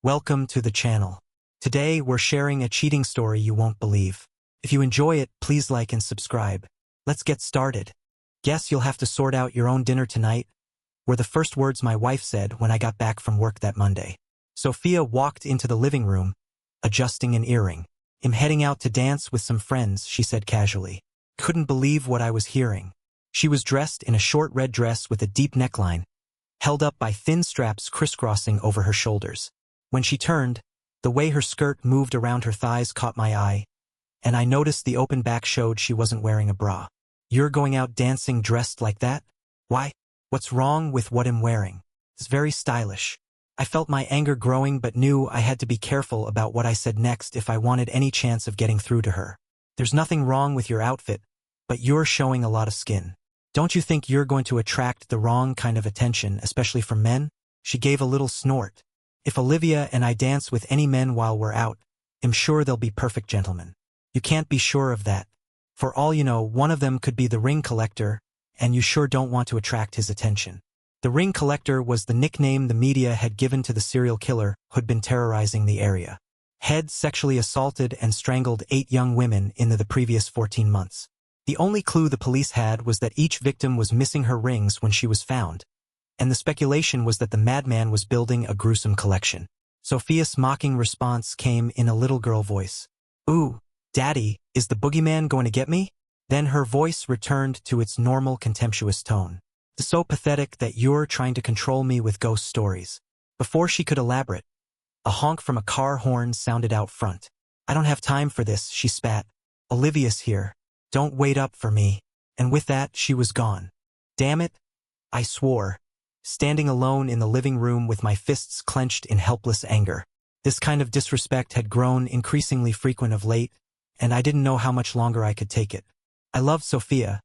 Welcome to the channel. Today we're sharing a cheating story you won't believe. If you enjoy it, please like and subscribe. Let's get started. Guess you'll have to sort out your own dinner tonight, were the first words my wife said when I got back from work that Monday. Sophia walked into the living room, adjusting an earring. "I'm heading out to dance with some friends," she said casually. Couldn't believe what I was hearing. She was dressed in a short red dress with a deep neckline, held up by thin straps crisscrossing over her shoulders. When she turned, the way her skirt moved around her thighs caught my eye, and I noticed the open back showed she wasn't wearing a bra. "You're going out dancing dressed like that? Why? What's wrong with what I'm wearing? It's very stylish." I felt my anger growing but knew I had to be careful about what I said next if I wanted any chance of getting through to her. "There's nothing wrong with your outfit, but you're showing a lot of skin. Don't you think you're going to attract the wrong kind of attention, especially from men?" She gave a little snort. "If Olivia and I dance with any men while we're out, I'm sure they'll be perfect gentlemen." "You can't be sure of that. For all you know, one of them could be the ring collector, and you sure don't want to attract his attention." The ring collector was the nickname the media had given to the serial killer who'd been terrorizing the area. Had sexually assaulted and strangled 8 young women in the previous 14 months. The only clue the police had was that each victim was missing her rings when she was found, and the speculation was that the madman was building a gruesome collection. Sophia's mocking response came in a little girl voice. "Ooh, Daddy, is the boogeyman going to get me?" Then her voice returned to its normal contemptuous tone. "It's so pathetic that you're trying to control me with ghost stories." Before she could elaborate, a honk from a car horn sounded out front. "I don't have time for this," she spat. "Olivia's here. Don't wait up for me." And with that, she was gone. "Damn it," I swore, standing alone in the living room with my fists clenched in helpless anger. This kind of disrespect had grown increasingly frequent of late, and I didn't know how much longer I could take it. I loved Sophia,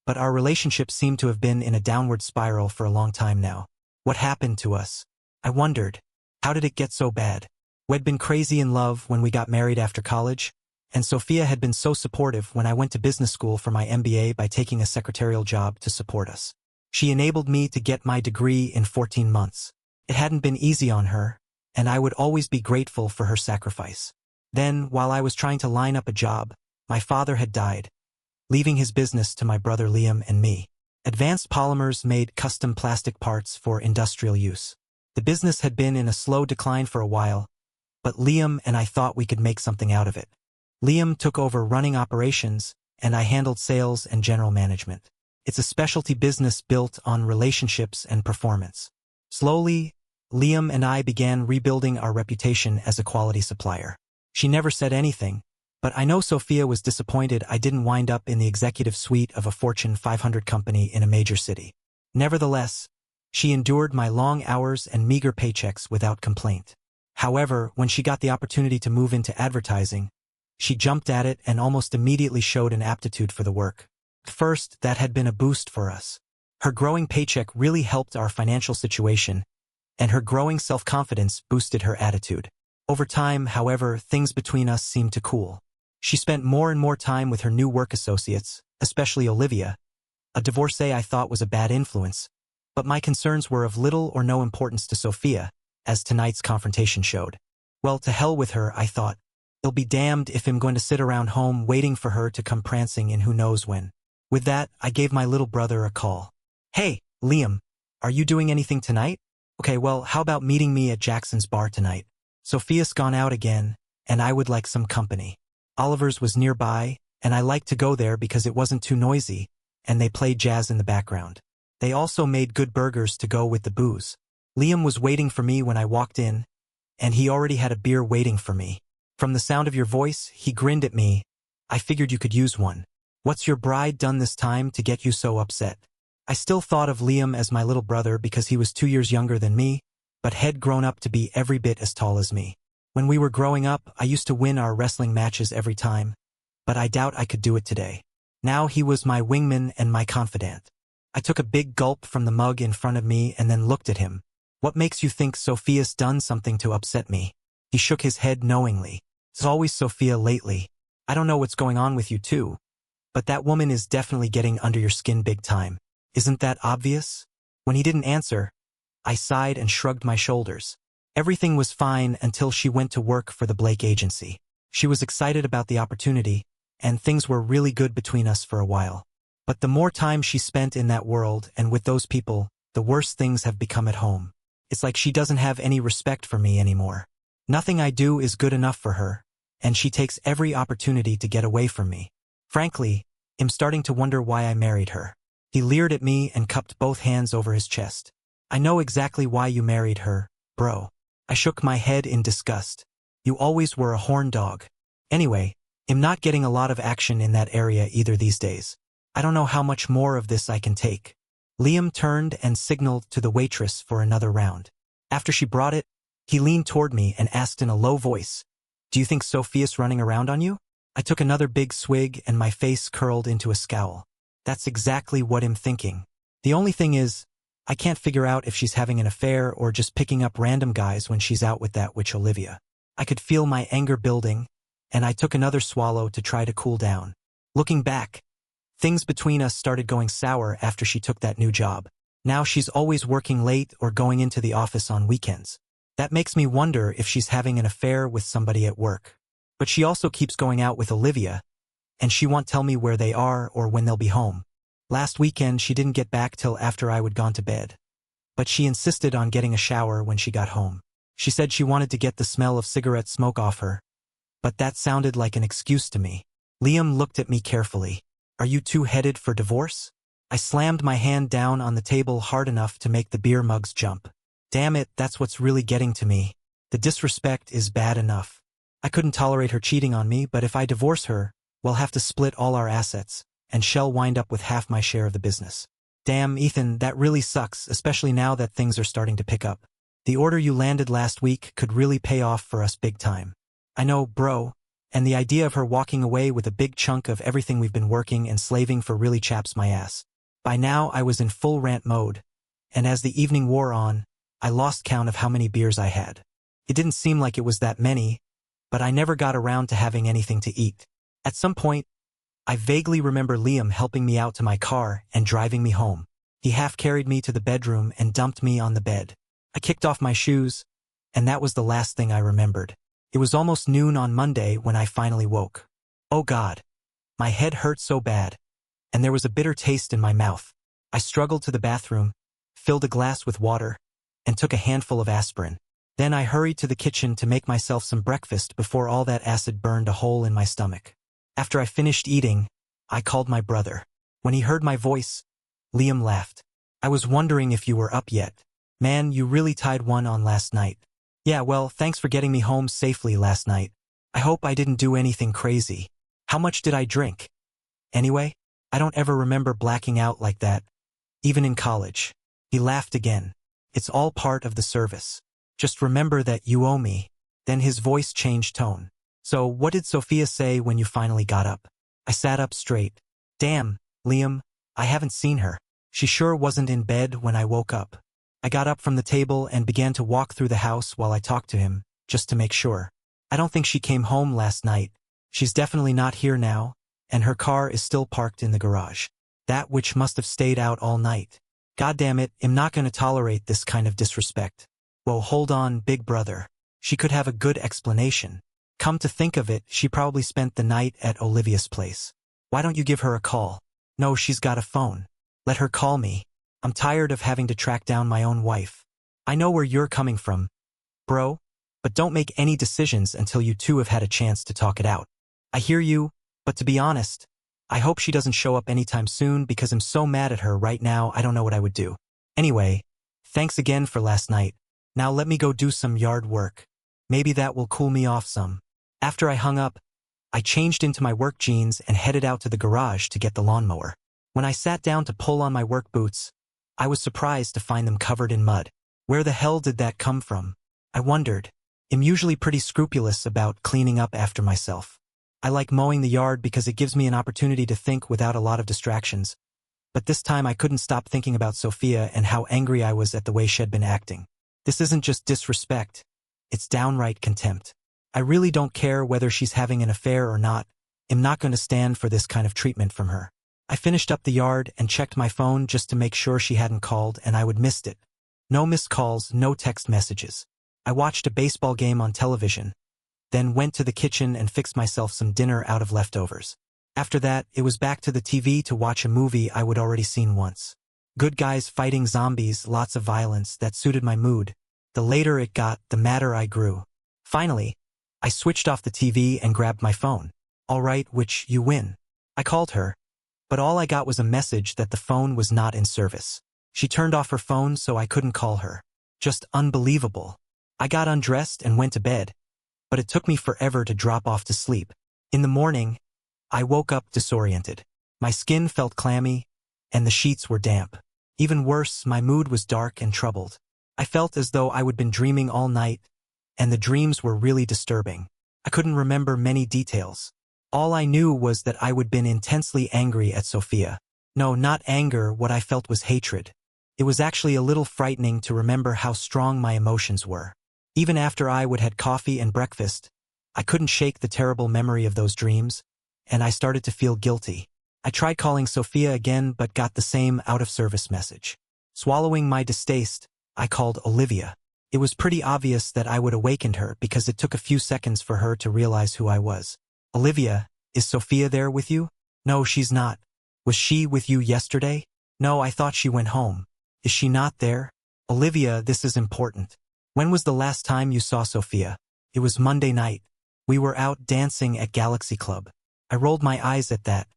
but our relationship seemed to have been in a downward spiral for a long time now. What happened to us? I wondered. How did it get so bad? We'd been crazy in love when we got married after college, and Sophia had been so supportive when I went to business school for my MBA by taking a secretarial job to support us. She enabled me to get my degree in 14 months. It hadn't been easy on her, and I would always be grateful for her sacrifice. Then, while I was trying to line up a job, my father had died, leaving his business to my brother Liam and me. Advanced Polymers made custom plastic parts for industrial use. The business had been in a slow decline for a while, but Liam and I thought we could make something out of it. Liam took over running operations, and I handled sales and general management. It's a specialty business built on relationships and performance. Slowly, Liam and I began rebuilding our reputation as a quality supplier. She never said anything, but I know Sophia was disappointed I didn't wind up in the executive suite of a Fortune 500 company in a major city. Nevertheless, she endured my long hours and meager paychecks without complaint. However, when she got the opportunity to move into advertising, she jumped at it and almost immediately showed an aptitude for the work. First, that had been a boost for us. Her growing paycheck really helped our financial situation, and her growing self-confidence boosted her attitude. Over time, however, things between us seemed to cool. She spent more and more time with her new work associates, especially Olivia, a divorcee I thought was a bad influence, but my concerns were of little or no importance to Sophia, as tonight's confrontation showed. Well, to hell with her, I thought. I'll be damned if I'm going to sit around home waiting for her to come prancing in who knows when. With that, I gave my little brother a call. "Hey, Liam, are you doing anything tonight? Okay, well, how about meeting me at Jackson's bar tonight? Sophia's gone out again, and I would like some company. Oliver's was nearby, and I liked to go there because it wasn't too noisy, and they played jazz in the background. They also made good burgers to go with the booze." Liam was waiting for me when I walked in, and he already had a beer waiting for me. "From the sound of your voice," he grinned at me, "I figured you could use one. What's your bride done this time to get you so upset?" I still thought of Liam as my little brother because he was 2 years younger than me, but had grown up to be every bit as tall as me. When we were growing up, I used to win our wrestling matches every time, but I doubt I could do it today. Now he was my wingman and my confidant. I took a big gulp from the mug in front of me and then looked at him. "What makes you think Sophia's done something to upset me?" He shook his head knowingly. "It's always Sophia lately. I don't know what's going on with you too, but that woman is definitely getting under your skin big time. Isn't that obvious?" When he didn't answer, I sighed and shrugged my shoulders. Everything was fine until she went to work for the Blake agency. She was excited about the opportunity, and things were really good between us for a while. But the more time she spent in that world and with those people, the worse things have become at home. It's like she doesn't have any respect for me anymore. Nothing I do is good enough for her, and she takes every opportunity to get away from me. Frankly, I'm starting to wonder why I married her. He leered at me and cupped both hands over his chest. I know exactly why you married her, bro. I shook my head in disgust. You always were a horn dog. Anyway, I'm not getting a lot of action in that area either these days. I don't know how much more of this I can take. Liam turned and signaled to the waitress for another round. After she brought it, he leaned toward me and asked in a low voice, "Do you think Sophia's running around on you?" I took another big swig and my face curled into a scowl. That's exactly what I'm thinking. The only thing is, I can't figure out if she's having an affair or just picking up random guys when she's out with that witch Olivia. I could feel my anger building, and I took another swallow to try to cool down. Looking back, things between us started going sour after she took that new job. Now she's always working late or going into the office on weekends. That makes me wonder if she's having an affair with somebody at work. But she also keeps going out with Olivia, and she won't tell me where they are or when they'll be home. Last weekend she didn't get back till after I would gone to bed. But she insisted on getting a shower when she got home. She said she wanted to get the smell of cigarette smoke off her. But that sounded like an excuse to me. Liam looked at me carefully. Are you two headed for divorce? I slammed my hand down on the table hard enough to make the beer mugs jump. Damn it, that's what's really getting to me. The disrespect is bad enough. I couldn't tolerate her cheating on me, but if I divorce her, we'll have to split all our assets, and she'll wind up with half my share of the business. Damn, Ethan, that really sucks, especially now that things are starting to pick up. The order you landed last week could really pay off for us big time. I know, bro, and the idea of her walking away with a big chunk of everything we've been working and slaving for really chaps my ass. By now I was in full rant mode, and as the evening wore on, I lost count of how many beers I had. It didn't seem like it was that many, but I never got around to having anything to eat. At some point, I vaguely remember Liam helping me out to my car and driving me home. He half carried me to the bedroom and dumped me on the bed. I kicked off my shoes, and that was the last thing I remembered. It was almost noon on Monday when I finally woke. Oh God. My head hurt so bad, and there was a bitter taste in my mouth. I struggled to the bathroom, filled a glass with water, and took a handful of aspirin. Then I hurried to the kitchen to make myself some breakfast before all that acid burned a hole in my stomach. After I finished eating, I called my brother. When he heard my voice, Liam laughed. I was wondering if you were up yet. Man, you really tied one on last night. Yeah, well, thanks for getting me home safely last night. I hope I didn't do anything crazy. How much did I drink? Anyway, I don't ever remember blacking out like that, even in college. He laughed again. It's all part of the service. Just remember that you owe me. Then his voice changed tone. So what did Sophia say when you finally got up? I sat up straight. Damn, Liam, I haven't seen her. She sure wasn't in bed when I woke up. I got up from the table and began to walk through the house while I talked to him, just to make sure. I don't think she came home last night. She's definitely not here now, and her car is still parked in the garage. That witch must have stayed out all night. God damn it, I'm not going to tolerate this kind of disrespect. Whoa, hold on, big brother. She could have a good explanation. Come to think of it, she probably spent the night at Olivia's place. Why don't you give her a call? No, she's got a phone. Let her call me. I'm tired of having to track down my own wife. I know where you're coming from, bro, but don't make any decisions until you two have had a chance to talk it out. I hear you, but to be honest, I hope she doesn't show up anytime soon because I'm so mad at her right now I don't know what I would do. Anyway, thanks again for last night. Now let me go do some yard work. Maybe that will cool me off some. After I hung up, I changed into my work jeans and headed out to the garage to get the lawnmower. When I sat down to pull on my work boots, I was surprised to find them covered in mud. Where the hell did that come from? I wondered. I'm usually pretty scrupulous about cleaning up after myself. I like mowing the yard because it gives me an opportunity to think without a lot of distractions. But this time I couldn't stop thinking about Sophia and how angry I was at the way she'd been acting. This isn't just disrespect. It's downright contempt. I really don't care whether she's having an affair or not. I'm not going to stand for this kind of treatment from her. I finished up the yard and checked my phone just to make sure she hadn't called and I would missed it. No missed calls, no text messages. I watched a baseball game on television, then went to the kitchen and fixed myself some dinner out of leftovers. After that, it was back to the TV to watch a movie I would already seen once. Good guys fighting zombies, lots of violence that suited my mood. The later it got, the madder I grew. Finally, I switched off the TV and grabbed my phone. All right, which you win. I called her, but all I got was a message that the phone was not in service. She turned off her phone so I couldn't call her. Just unbelievable. I got undressed and went to bed, but it took me forever to drop off to sleep. In the morning, I woke up disoriented. My skin felt clammy, and the sheets were damp. Even worse, my mood was dark and troubled. I felt as though I would been dreaming all night, and the dreams were really disturbing. I couldn't remember many details. All I knew was that I would been intensely angry at Sophia. No, not anger, what I felt was hatred. It was actually a little frightening to remember how strong my emotions were. Even after I would had coffee and breakfast, I couldn't shake the terrible memory of those dreams, and I started to feel guilty. I tried calling Sophia again but got the same out-of-service message. Swallowing my distaste, I called Olivia. It was pretty obvious that I would awaken her because it took a few seconds for her to realize who I was. Olivia, is Sophia there with you? No, she's not. Was she with you yesterday? No, I thought she went home. Is she not there? Olivia, this is important. When was the last time you saw Sophia? It was Monday night. We were out dancing at Galaxy Club. I rolled my eyes at that.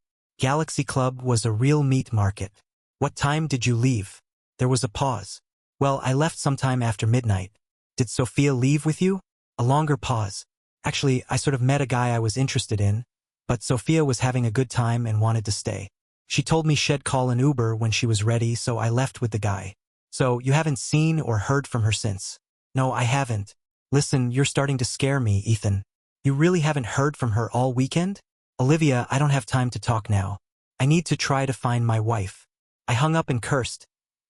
Galaxy Club was a real meat market. What time did you leave? There was a pause. Well, I left sometime after midnight. Did Sophia leave with you? A longer pause. Actually, I sort of met a guy I was interested in, but Sophia was having a good time and wanted to stay. She told me she'd call an Uber when she was ready, so I left with the guy. So, you haven't seen or heard from her since? No, I haven't. Listen, you're starting to scare me, Ethan. You really haven't heard from her all weekend? Olivia, I don't have time to talk now. I need to try to find my wife. I hung up and cursed,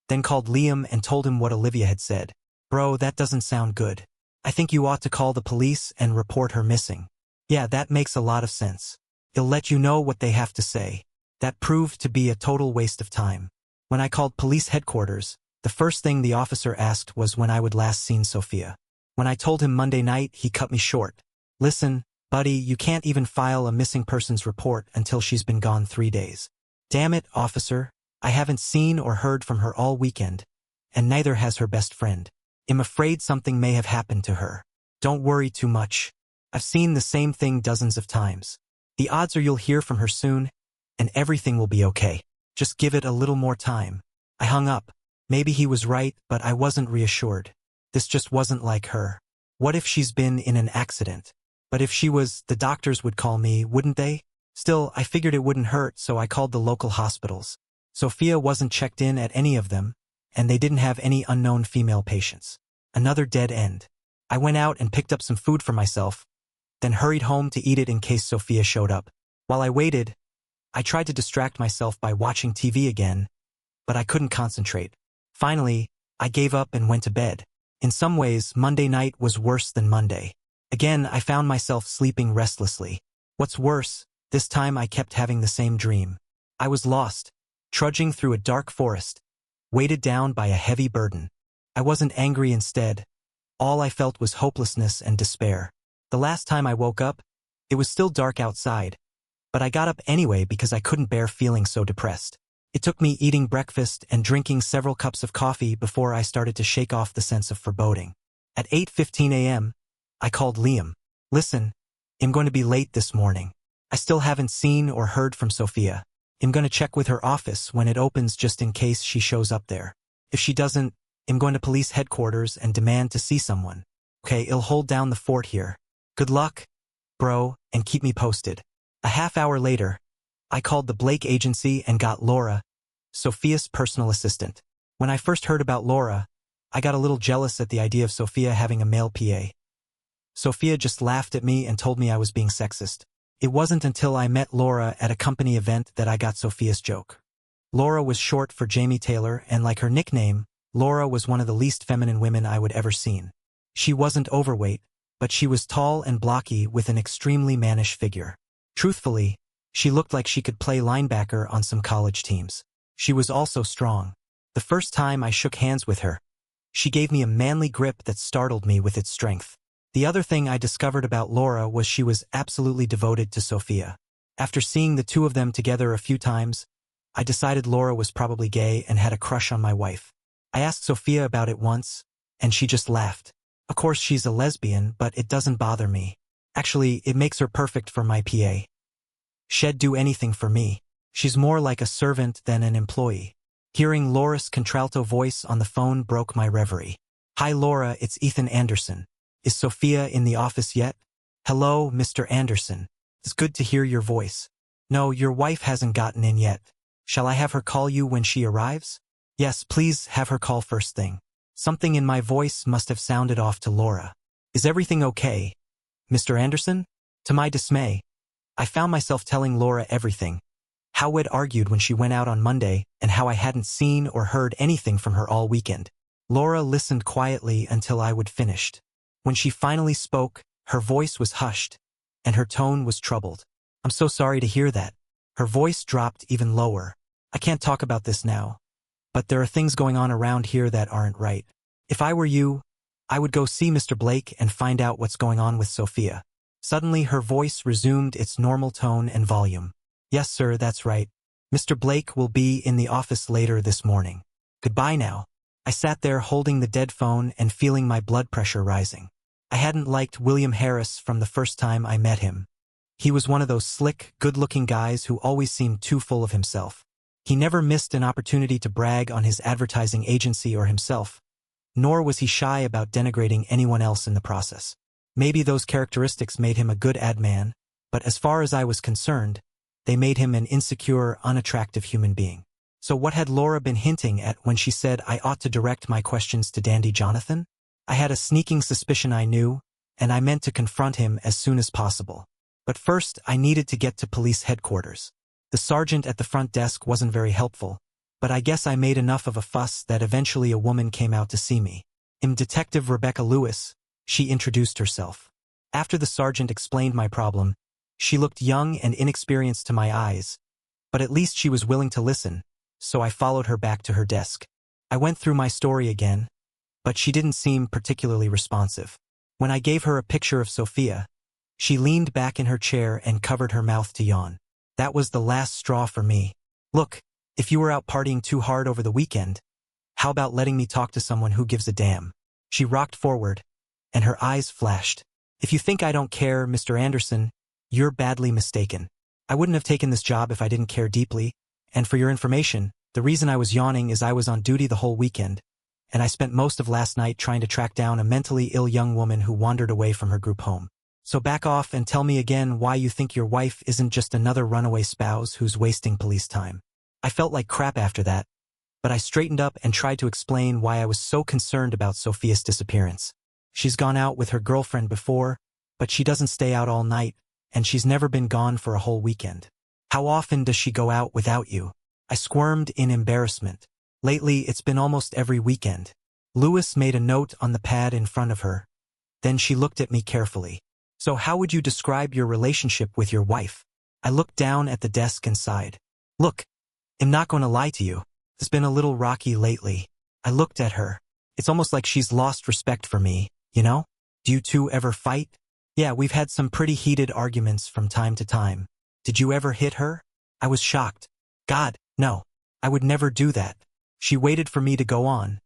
then called Liam and told him what Olivia had said. Bro, that doesn't sound good. I think you ought to call the police and report her missing. Yeah, that makes a lot of sense. They'll let you know what they have to say. That proved to be a total waste of time. When I called police headquarters, the first thing the officer asked was when I would last seen Sophia. When I told him Monday night, he cut me short. Listen, buddy, you can't even file a missing persons report until she's been gone 3 days. Damn it, officer. I haven't seen or heard from her all weekend, and neither has her best friend. I'm afraid something may have happened to her. Don't worry too much. I've seen the same thing dozens of times. The odds are you'll hear from her soon, and everything will be okay. Just give it a little more time. I hung up. Maybe he was right, but I wasn't reassured. This just wasn't like her. What if she's been in an accident? But if she was, the doctors would call me, wouldn't they? Still, I figured it wouldn't hurt, so I called the local hospitals. Sophia wasn't checked in at any of them, and they didn't have any unknown female patients. Another dead end. I went out and picked up some food for myself, then hurried home to eat it in case Sophia showed up. While I waited, I tried to distract myself by watching TV again, but I couldn't concentrate. Finally, I gave up and went to bed. In some ways, Monday night was worse than Monday. Again, I found myself sleeping restlessly. What's worse, this time I kept having the same dream. I was lost, trudging through a dark forest, weighted down by a heavy burden. I wasn't angry instead. All I felt was hopelessness and despair. The last time I woke up, it was still dark outside, but I got up anyway because I couldn't bear feeling so depressed. It took me eating breakfast and drinking several cups of coffee before I started to shake off the sense of foreboding. At 8:15 a.m., I called Liam. Listen, I'm going to be late this morning. I still haven't seen or heard from Sophia. I'm going to check with her office when it opens just in case she shows up there. If she doesn't, I'm going to police headquarters and demand to see someone. Okay, I'll hold down the fort here. Good luck, bro, and keep me posted. A half hour later, I called the Blake agency and got Laura, Sophia's personal assistant. When I first heard about Laura, I got a little jealous at the idea of Sophia having a male PA. Sophia just laughed at me and told me I was being sexist. It wasn't until I met Laura at a company event that I got Sophia's joke. Laura was short for Jamie Taylor, and like her nickname, Laura was one of the least feminine women I would ever seen. She wasn't overweight, but she was tall and blocky with an extremely mannish figure. Truthfully, she looked like she could play linebacker on some college teams. She was also strong. The first time I shook hands with her, She gave me a manly grip that startled me with its strength. The other thing I discovered about Laura was she was absolutely devoted to Sophia. After seeing the two of them together a few times, I decided Laura was probably gay and had a crush on my wife. I asked Sophia about it once, and she just laughed. Of course she's a lesbian, but it doesn't bother me. Actually, it makes her perfect for my PA. She'd do anything for me. She's more like a servant than an employee. Hearing Laura's contralto voice on the phone broke my reverie. Hi Laura, it's Ethan Anderson. Is Sophia in the office yet? Hello, Mr. Anderson. It's good to hear your voice. No, your wife hasn't gotten in yet. Shall I have her call you when she arrives? Yes, please have her call first thing. Something in my voice must have sounded off to Laura. Is everything okay, Mr. Anderson? To my dismay, I found myself telling Laura everything. How we'd argued when she went out on Monday and how I hadn't seen or heard anything from her all weekend. Laura listened quietly until I would finished. When she finally spoke, her voice was hushed, and her tone was troubled. I'm so sorry to hear that. Her voice dropped even lower. I can't talk about this now, but there are things going on around here that aren't right. If I were you, I would go see Mr. Blake and find out what's going on with Sophia. Suddenly her voice resumed its normal tone and volume. Yes, sir, that's right. Mr. Blake will be in the office later this morning. Goodbye now. I sat there holding the dead phone and feeling my blood pressure rising. I hadn't liked William Harris from the first time I met him. He was one of those slick, good-looking guys who always seemed too full of himself. He never missed an opportunity to brag on his advertising agency or himself, nor was he shy about denigrating anyone else in the process. Maybe those characteristics made him a good ad man, but as far as I was concerned, they made him an insecure, unattractive human being. So what had Laura been hinting at when she said I ought to direct my questions to Dandy Jonathan? I had a sneaking suspicion I knew, and I meant to confront him as soon as possible. But first, I needed to get to police headquarters. The sergeant at the front desk wasn't very helpful, but I guess I made enough of a fuss that eventually a woman came out to see me. I'm Detective Rebecca Lewis, she introduced herself. After the sergeant explained my problem, she looked young and inexperienced to my eyes, but at least she was willing to listen, so I followed her back to her desk. I went through my story again, but she didn't seem particularly responsive. When I gave her a picture of Sophia, she leaned back in her chair and covered her mouth to yawn. That was the last straw for me. Look, if you were out partying too hard over the weekend, how about letting me talk to someone who gives a damn? She rocked forward, and her eyes flashed. If you think I don't care, Mr. Anderson, you're badly mistaken. I wouldn't have taken this job if I didn't care deeply, and for your information, the reason I was yawning is I was on duty the whole weekend, and I spent most of last night trying to track down a mentally ill young woman who wandered away from her group home. So back off and tell me again why you think your wife isn't just another runaway spouse who's wasting police time. I felt like crap after that, but I straightened up and tried to explain why I was so concerned about Sophia's disappearance. She's gone out with her girlfriend before, but she doesn't stay out all night, and she's never been gone for a whole weekend. How often does she go out without you? I squirmed in embarrassment. Lately, it's been almost every weekend. Lewis made a note on the pad in front of her. Then she looked at me carefully. So how would you describe your relationship with your wife? I looked down at the desk and sighed. Look, I'm not going to lie to you. It's been a little rocky lately. I looked at her. It's almost like she's lost respect for me, you know? Do you two ever fight? Yeah, we've had some pretty heated arguments from time to time. Did you ever hit her? I was shocked. God, no. I would never do that. She waited for me to go on,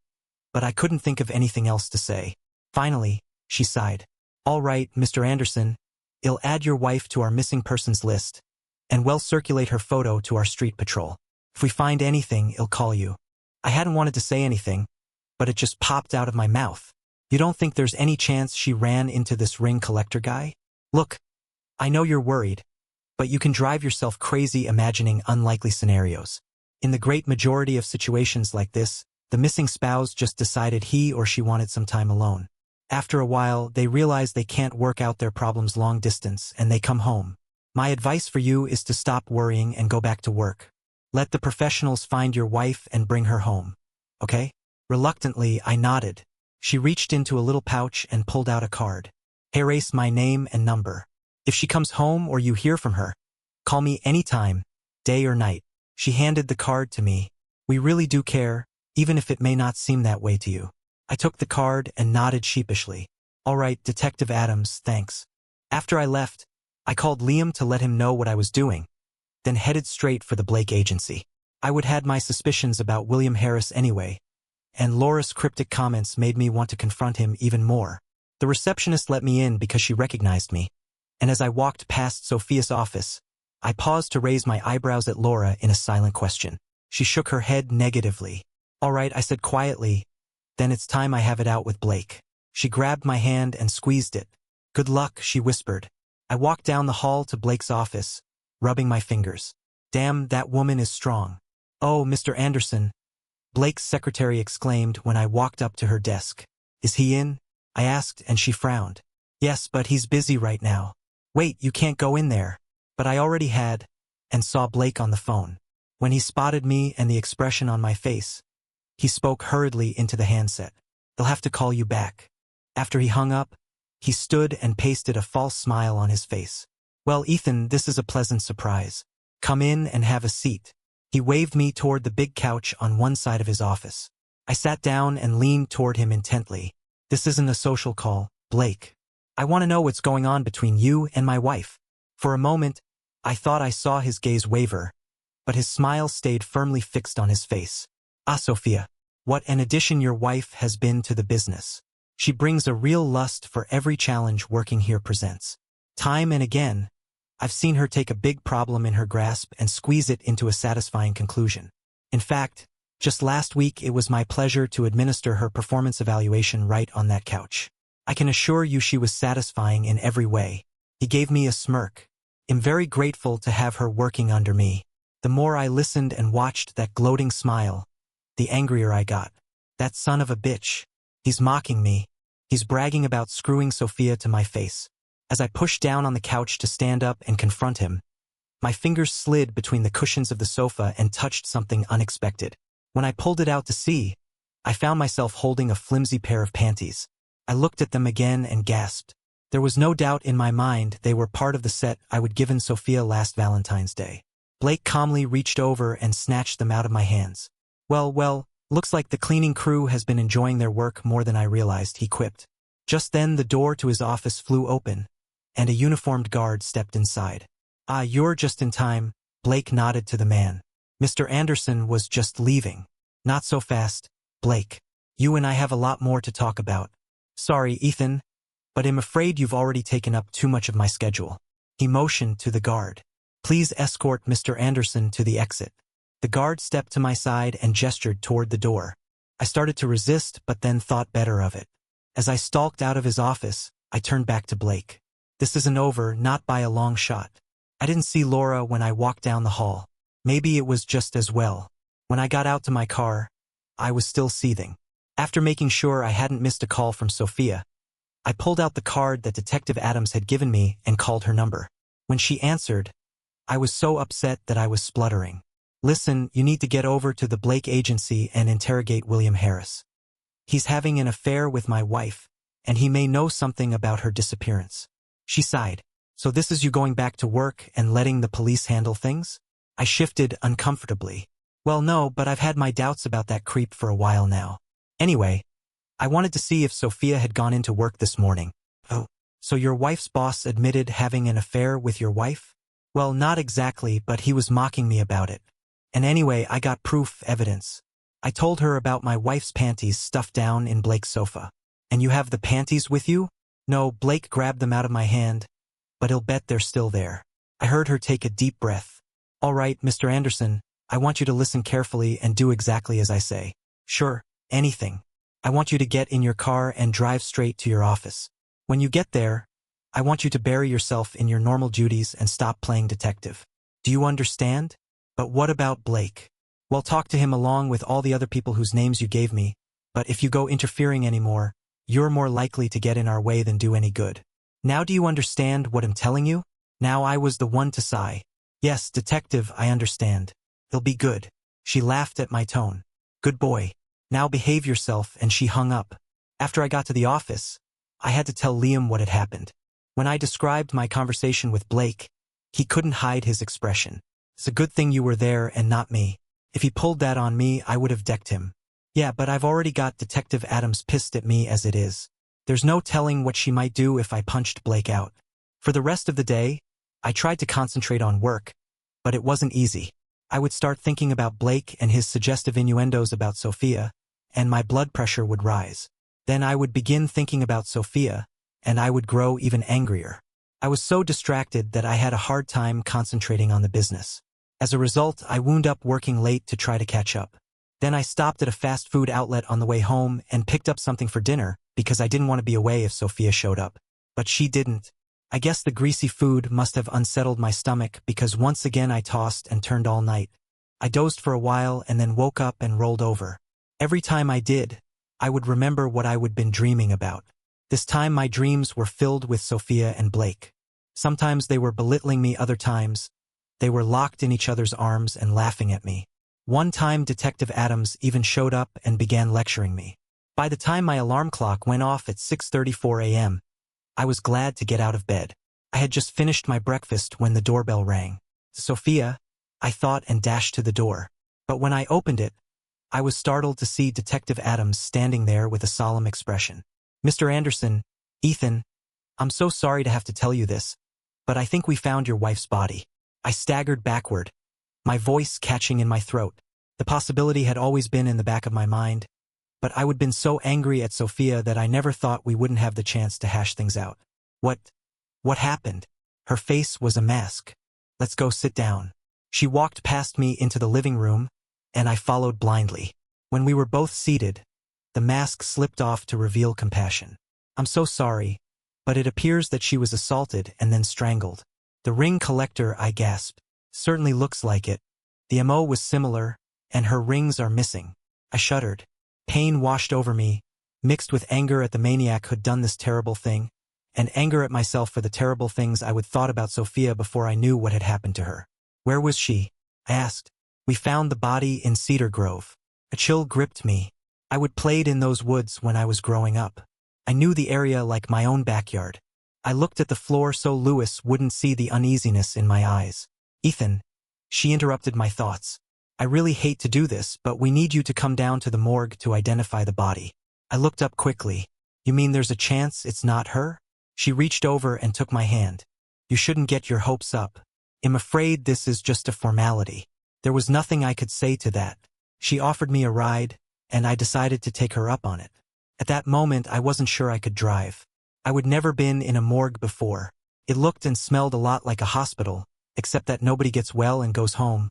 but I couldn't think of anything else to say. Finally, she sighed. All right, Mr. Anderson, I'll add your wife to our missing persons list, and we'll circulate her photo to our street patrol. If we find anything, I'll call you. I hadn't wanted to say anything, but it just popped out of my mouth. You don't think there's any chance she ran into this ring collector guy? Look, I know you're worried, but you can drive yourself crazy imagining unlikely scenarios. In the great majority of situations like this, the missing spouse just decided he or she wanted some time alone. After a while, they realize they can't work out their problems long distance, and they come home. My advice for you is to stop worrying and go back to work. Let the professionals find your wife and bring her home. Okay? Reluctantly, I nodded. She reached into a little pouch and pulled out a card. Erase my name and number. If she comes home or you hear from her, call me anytime, day or night. She handed the card to me. We really do care, even if it may not seem that way to you. I took the card and nodded sheepishly. All right, Detective Adams, thanks. After I left, I called Liam to let him know what I was doing, then headed straight for the Blake agency. I would had my suspicions about William Harris anyway, and Laura's cryptic comments made me want to confront him even more. The receptionist let me in because she recognized me, and as I walked past Sophia's office, I paused to raise my eyebrows at Laura in a silent question. She shook her head negatively. All right, I said quietly, then it's time I have it out with Blake. She grabbed my hand and squeezed it. Good luck, she whispered. I walked down the hall to Blake's office, rubbing my fingers. Damn, that woman is strong. Oh, Mr. Anderson, Blake's secretary exclaimed when I walked up to her desk. Is he in? I asked, and she frowned. Yes, but he's busy right now. Wait, you can't go in there. But I already had, and saw Blake on the phone. When he spotted me and the expression on my face, he spoke hurriedly into the handset. They'll have to call you back. After he hung up, he stood and pasted a false smile on his face. Well, Ethan, this is a pleasant surprise. Come in and have a seat. He waved me toward the big couch on one side of his office. I sat down and leaned toward him intently. This isn't a social call, Blake. I want to know what's going on between you and my wife. For a moment, I thought I saw his gaze waver, but his smile stayed firmly fixed on his face. Ah, Sophia, what an addition your wife has been to the business. She brings a real lust for every challenge working here presents. Time and again, I've seen her take a big problem in her grasp and squeeze it into a satisfying conclusion. In fact, just last week it was my pleasure to administer her performance evaluation right on that couch. I can assure you she was satisfying in every way. He gave me a smirk. I'm very grateful to have her working under me. The more I listened and watched that gloating smile, the angrier I got. That son of a bitch. He's mocking me. He's bragging about screwing Sophia to my face. As I pushed down on the couch to stand up and confront him, my fingers slid between the cushions of the sofa and touched something unexpected. When I pulled it out to see, I found myself holding a flimsy pair of panties. I looked at them again and gasped. There was no doubt in my mind they were part of the set I would given Sophia last Valentine's Day. Blake calmly reached over and snatched them out of my hands. Well, looks like the cleaning crew has been enjoying their work more than I realized, he quipped. Just then the door to his office flew open, and a uniformed guard stepped inside. Ah, you're just in time, Blake nodded to the man. Mr. Anderson was just leaving. Not so fast, Blake. You and I have a lot more to talk about. Sorry, Ethan, but I'm afraid you've already taken up too much of my schedule. He motioned to the guard. Please escort Mr. Anderson to the exit. The guard stepped to my side and gestured toward the door. I started to resist, but then thought better of it. As I stalked out of his office, I turned back to Blake. This isn't over, not by a long shot. I didn't see Laura when I walked down the hall. Maybe it was just as well. When I got out to my car, I was still seething. After making sure I hadn't missed a call from Sophia, I pulled out the card that Detective Adams had given me and called her number. When she answered, I was so upset that I was spluttering. Listen, you need to get over to the Blake agency and interrogate William Harris. He's having an affair with my wife, and he may know something about her disappearance. She sighed. So this is you going back to work and letting the police handle things? I shifted uncomfortably. Well, no, but I've had my doubts about that creep for a while now. Anyway, I wanted to see if Sophia had gone into work this morning. Oh, so your wife's boss admitted having an affair with your wife? Well, not exactly, but he was mocking me about it. And anyway, I got proof, evidence. I told her about my wife's panties stuffed down in Blake's sofa. And you have the panties with you? No, Blake grabbed them out of my hand, but he'll bet they're still there. I heard her take a deep breath. All right, Mr. Anderson, I want you to listen carefully and do exactly as I say. Sure, anything. I want you to get in your car and drive straight to your office. When you get there, I want you to bury yourself in your normal duties and stop playing detective. Do you understand? But what about Blake? Well, talk to him along with all the other people whose names you gave me, but if you go interfering anymore, you're more likely to get in our way than do any good. Now do you understand what I'm telling you? Now I was the one to sigh. Yes, detective, I understand. He'll be good. She laughed at my tone. Good boy. Now behave yourself, and she hung up. After I got to the office, I had to tell Liam what had happened. When I described my conversation with Blake, he couldn't hide his expression. It's a good thing you were there and not me. If he pulled that on me, I would have decked him. Yeah, but I've already got Detective Adams pissed at me as it is. There's no telling what she might do if I punched Blake out. For the rest of the day, I tried to concentrate on work, but it wasn't easy. I would start thinking about Blake and his suggestive innuendos about Sophia, and my blood pressure would rise. Then I would begin thinking about Sophia, and I would grow even angrier. I was so distracted that I had a hard time concentrating on the business. As a result, I wound up working late to try to catch up. Then I stopped at a fast food outlet on the way home and picked up something for dinner because I didn't want to be away if Sophia showed up. But she didn't. I guess the greasy food must have unsettled my stomach because once again I tossed and turned all night. I dozed for a while and then woke up and rolled over. Every time I did, I would remember what I would been dreaming about. This time my dreams were filled with Sophia and Blake. Sometimes they were belittling me, other times they were locked in each other's arms and laughing at me. One time Detective Adams even showed up and began lecturing me. By the time my alarm clock went off at 6:34 a.m., I was glad to get out of bed. I had just finished my breakfast when the doorbell rang. Sophia, I thought, and dashed to the door. But when I opened it, I was startled to see Detective Adams standing there with a solemn expression. "Mr. Anderson, Ethan, I'm so sorry to have to tell you this, but I think we found your wife's body." I staggered backward, my voice catching in my throat. The possibility had always been in the back of my mind, but I would been so angry at Sophia that I never thought we wouldn't have the chance to hash things out. What happened? Her face was a mask. "Let's go sit down." She walked past me into the living room, and I followed blindly. When we were both seated, the mask slipped off to reveal compassion. "I'm so sorry, but it appears that she was assaulted and then strangled." "The ring collector," I gasped. "Certainly looks like it. The MO was similar, and her rings are missing." I shuddered. Pain washed over me, mixed with anger at the maniac who'd done this terrible thing, and anger at myself for the terrible things I would thought about Sophia before I knew what had happened to her. "Where was she?" I asked. "We found the body in Cedar Grove." A chill gripped me. I would played in those woods when I was growing up. I knew the area like my own backyard. I looked at the floor so Lewis wouldn't see the uneasiness in my eyes. "Ethan," she interrupted my thoughts. "I really hate to do this, but we need you to come down to the morgue to identify the body." I looked up quickly. "You mean there's a chance it's not her?" She reached over and took my hand. "You shouldn't get your hopes up. I'm afraid this is just a formality." There was nothing I could say to that. She offered me a ride, and I decided to take her up on it. At that moment, I wasn't sure I could drive. I would never been in a morgue before. It looked and smelled a lot like a hospital, except that nobody gets well and goes home,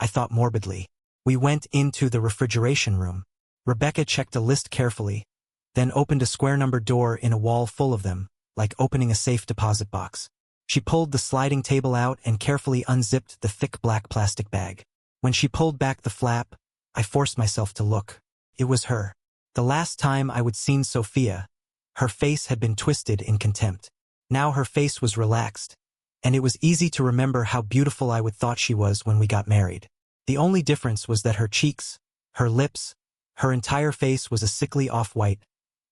I thought morbidly. We went into the refrigeration room. Rebecca checked a list carefully, then opened a square-numbered door in a wall full of them, like opening a safe deposit box. She pulled the sliding table out and carefully unzipped the thick black plastic bag. When she pulled back the flap, I forced myself to look. It was her. The last time I would seen Sophia, her face had been twisted in contempt. Now her face was relaxed, and it was easy to remember how beautiful I would thought she was when we got married. The only difference was that her cheeks, her lips, her entire face was a sickly off-white,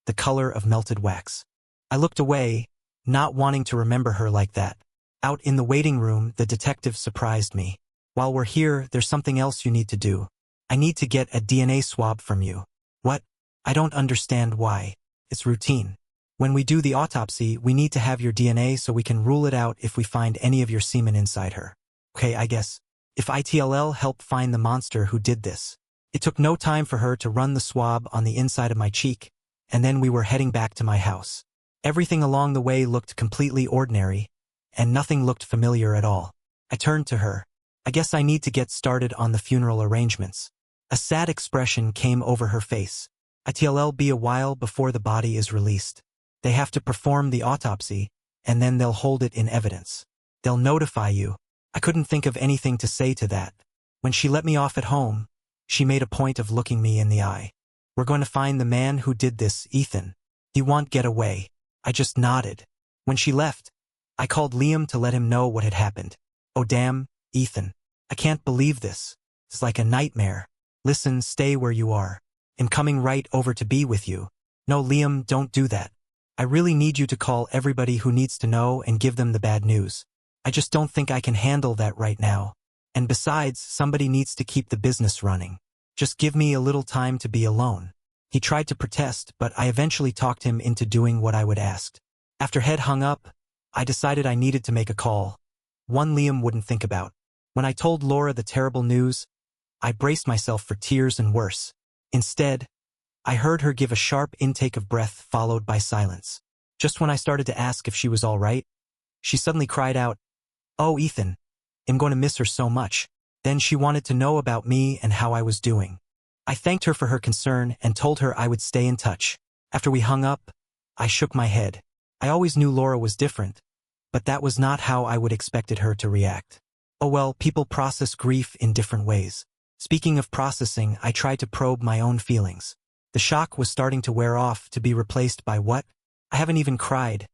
the color of melted wax. I looked away, not wanting to remember her like that. Out in the waiting room, the detective surprised me. "While we're here, there's something else you need to do. I need to get a DNA swab from you." "What?" "I don't understand why. It's routine. When we do the autopsy, we need to have your DNA so we can rule it out if we find any of your semen inside her." "Okay, I guess. If ITLL help find the monster who did this." It took no time for her to run the swab on the inside of my cheek, and then we were heading back to my house. Everything along the way looked completely ordinary, and nothing looked familiar at all. I turned to her. "I guess I need to get started on the funeral arrangements." A sad expression came over her face. "It'll be a while before the body is released. They have to perform the autopsy, and then they'll hold it in evidence. They'll notify you." I couldn't think of anything to say to that. When she let me off at home, she made a point of looking me in the eye. "We're going to find the man who did this, Ethan. He won't get away." I just nodded. When she left, I called Liam to let him know what had happened. "Oh damn, Ethan. I can't believe this. It's like a nightmare. Listen, stay where you are. I'm coming right over to be with you." "No, Liam, don't do that. I really need you to call everybody who needs to know and give them the bad news. I just don't think I can handle that right now. And besides, somebody needs to keep the business running." Just give me a little time to be alone. He tried to protest, but I eventually talked him into doing what I would ask. After Head hung up, I decided I needed to make a call. One Liam wouldn't think about. When I told Laura the terrible news, I braced myself for tears and worse. Instead, I heard her give a sharp intake of breath followed by silence. Just when I started to ask if she was all right, she suddenly cried out, "Oh, Ethan, I'm going to miss her so much." Then she wanted to know about me and how I was doing. I thanked her for her concern and told her I would stay in touch. After we hung up, I shook my head. I always knew Laura was different, but that was not how I would expected her to react. Oh well, people process grief in different ways. Speaking of processing, I tried to probe my own feelings. The shock was starting to wear off to be replaced by what? I haven't even cried.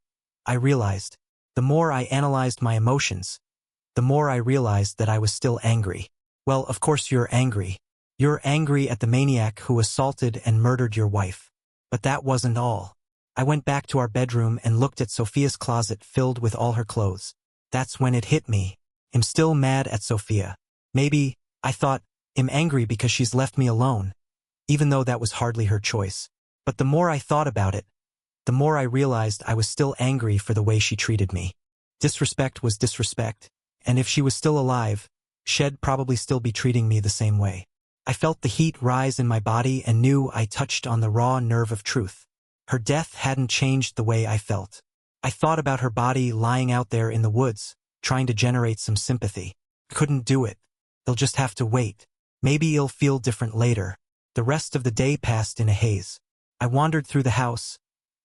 I realized. The more I analyzed my emotions, the more I realized that I was still angry. Well, of course you're angry. You're angry at the maniac who assaulted and murdered your wife. But that wasn't all. I went back to our bedroom and looked at Sophia's closet filled with all her clothes. That's when it hit me. I'm still mad at Sophia. Maybe, I thought, I'm angry because she's left me alone, even though that was hardly her choice. But the more I thought about it, the more I realized I was still angry for the way she treated me. Disrespect was disrespect, and if she was still alive, she'd probably still be treating me the same way. I felt the heat rise in my body and knew I touched on the raw nerve of truth. Her death hadn't changed the way I felt. I thought about her body lying out there in the woods, trying to generate some sympathy. Couldn't do it. They'll just have to wait. Maybe it'll feel different later. The rest of the day passed in a haze. I wandered through the house,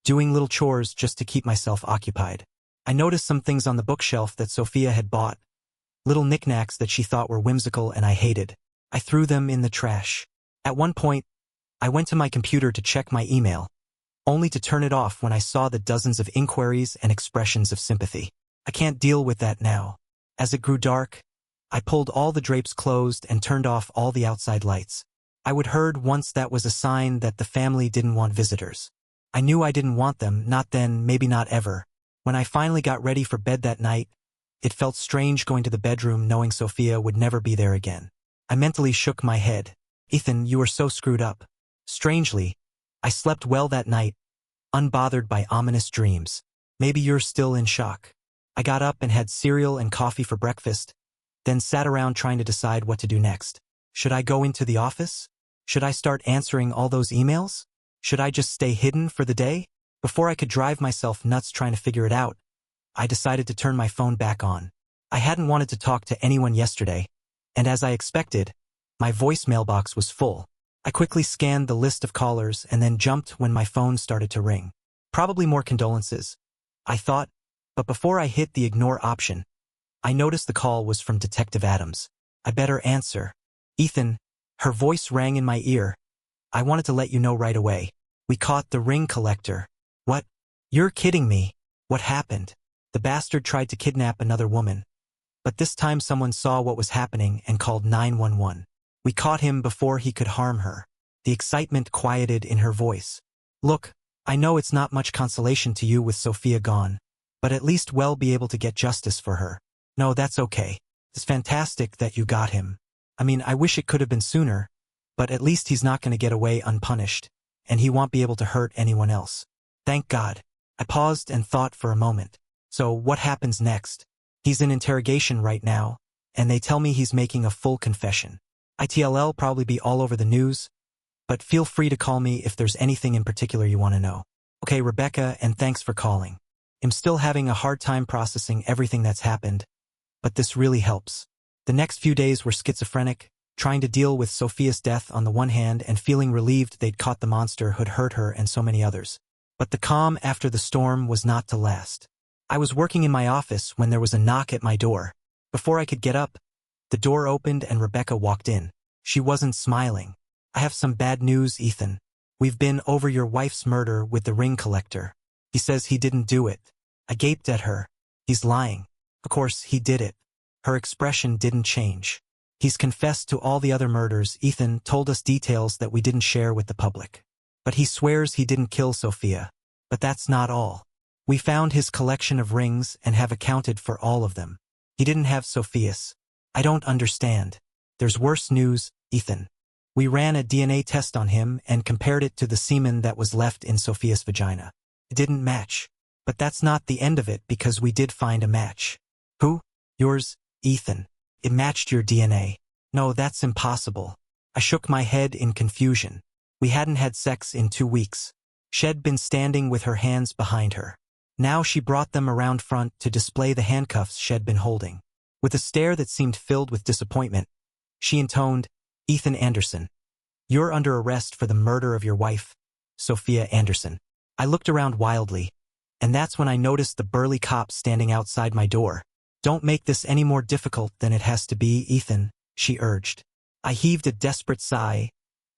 doing little chores just to keep myself occupied. I noticed some things on the bookshelf that Sophia had bought, little knickknacks that she thought were whimsical and I hated. I threw them in the trash. At one point, I went to my computer to check my email, only to turn it off when I saw the dozens of inquiries and expressions of sympathy. I can't deal with that now. As it grew dark, I pulled all the drapes closed and turned off all the outside lights. I would heard once that was a sign that the family didn't want visitors. I knew I didn't want them, not then, maybe not ever. When I finally got ready for bed that night, it felt strange going to the bedroom knowing Sophia would never be there again. I mentally shook my head. Ethan, you are so screwed up. Strangely, I slept well that night, unbothered by ominous dreams. Maybe you're still in shock. I got up and had cereal and coffee for breakfast, then sat around trying to decide what to do next. Should I go into the office? Should I start answering all those emails? Should I just stay hidden for the day? Before I could drive myself nuts trying to figure it out, I decided to turn my phone back on. I hadn't wanted to talk to anyone yesterday, and as I expected, my voicemail box was full. I quickly scanned the list of callers and then jumped when my phone started to ring. Probably more condolences, I thought, but before I hit the ignore option, I noticed the call was from Detective Adams. I better answer. Ethan, her voice rang in my ear. I wanted to let you know right away. We caught the ring collector. What? You're kidding me. What happened? The bastard tried to kidnap another woman. But this time someone saw what was happening and called 911. We caught him before he could harm her. The excitement quieted in her voice. Look, I know it's not much consolation to you with Sophia gone, but at least we'll be able to get justice for her. No, that's okay. It's fantastic that you got him. I mean, I wish it could have been sooner, but at least he's not going to get away unpunished, and he won't be able to hurt anyone else. Thank God. I paused and thought for a moment. So what happens next? He's in interrogation right now, and they tell me he's making a full confession. ITLL probably be all over the news, but feel free to call me if there's anything in particular you want to know. Okay, Rebecca, and thanks for calling. I'm still having a hard time processing everything that's happened, but this really helps. The next few days were schizophrenic, trying to deal with Sophia's death on the one hand and feeling relieved they'd caught the monster who'd hurt her and so many others. But the calm after the storm was not to last. I was working in my office when there was a knock at my door. Before I could get up, the door opened and Rebecca walked in. She wasn't smiling. I have some bad news, Ethan. We've been over your wife's murder with the ring collector. He says he didn't do it. I gaped at her. He's lying. Of course, he did it. Her expression didn't change. He's confessed to all the other murders. Ethan told us details that we didn't share with the public. But he swears he didn't kill Sophia. But that's not all. We found his collection of rings and have accounted for all of them. He didn't have Sophia's. I don't understand. There's worse news, Ethan. We ran a DNA test on him and compared it to the semen that was left in Sophia's vagina. It didn't match. But that's not the end of it because we did find a match. Who? Yours, Ethan. It matched your DNA. No, that's impossible. I shook my head in confusion. We hadn't had sex in 2 weeks. She'd been standing with her hands behind her. Now she brought them around front to display the handcuffs she'd been holding. With a stare that seemed filled with disappointment, she intoned, Ethan Anderson. You're under arrest for the murder of your wife, Sophia Anderson. I looked around wildly, and that's when I noticed the burly cop standing outside my door. Don't make this any more difficult than it has to be, Ethan, she urged. I heaved a desperate sigh,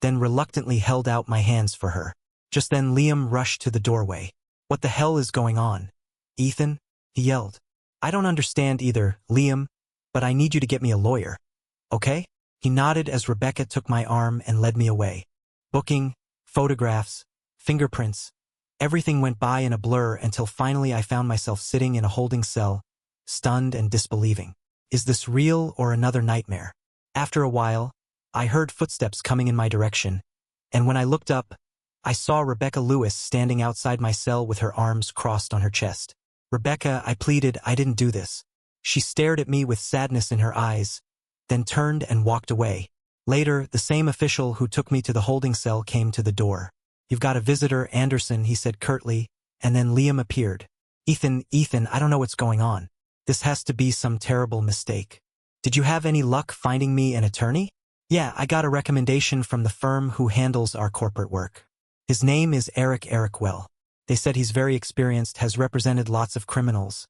then reluctantly held out my hands for her. Just then Liam rushed to the doorway. What the hell is going on? Ethan? He yelled. I don't understand either, Liam, but I need you to get me a lawyer. Okay? He nodded as Rebecca took my arm and led me away. Booking, photographs, fingerprints. Everything went by in a blur until finally I found myself sitting in a holding cell, stunned and disbelieving. Is this real or another nightmare? After a while, I heard footsteps coming in my direction, and when I looked up, I saw Rebecca Lewis standing outside my cell with her arms crossed on her chest. Rebecca, I pleaded, I didn't do this. She stared at me with sadness in her eyes, then turned and walked away. Later, the same official who took me to the holding cell came to the door. You've got a visitor, Anderson, he said curtly, and then Liam appeared. Ethan, I don't know what's going on. This has to be some terrible mistake. Did you have any luck finding me an attorney? Yeah, I got a recommendation from the firm who handles our corporate work. His name is Eric Well. They said he's very experienced, has represented lots of criminals.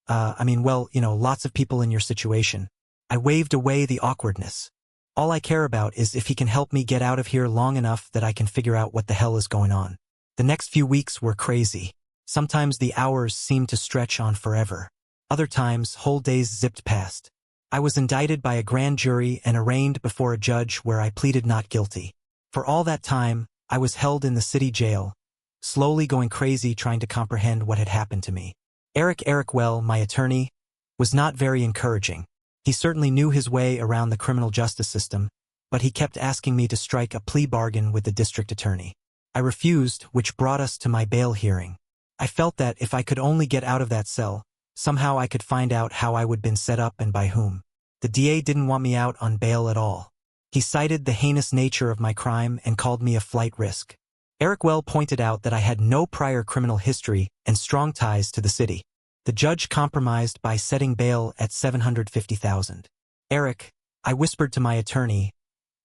Lots of people in your situation. I waved away the awkwardness. All I care about is if he can help me get out of here long enough that I can figure out what the hell is going on. The next few weeks were crazy. Sometimes the hours seemed to stretch on forever. Other times, whole days zipped past. I was indicted by a grand jury and arraigned before a judge where I pleaded not guilty. For all that time, I was held in the city jail, slowly going crazy trying to comprehend what had happened to me. Eric Well, my attorney, was not very encouraging. He certainly knew his way around the criminal justice system, but he kept asking me to strike a plea bargain with the district attorney. I refused, which brought us to my bail hearing. I felt that if I could only get out of that cell, somehow I could find out how I would been set up and by whom. The DA didn't want me out on bail at all. He cited the heinous nature of my crime and called me a flight risk. Eric Well pointed out that I had no prior criminal history and strong ties to the city. The judge compromised by setting bail at $750,000. Eric, I whispered to my attorney,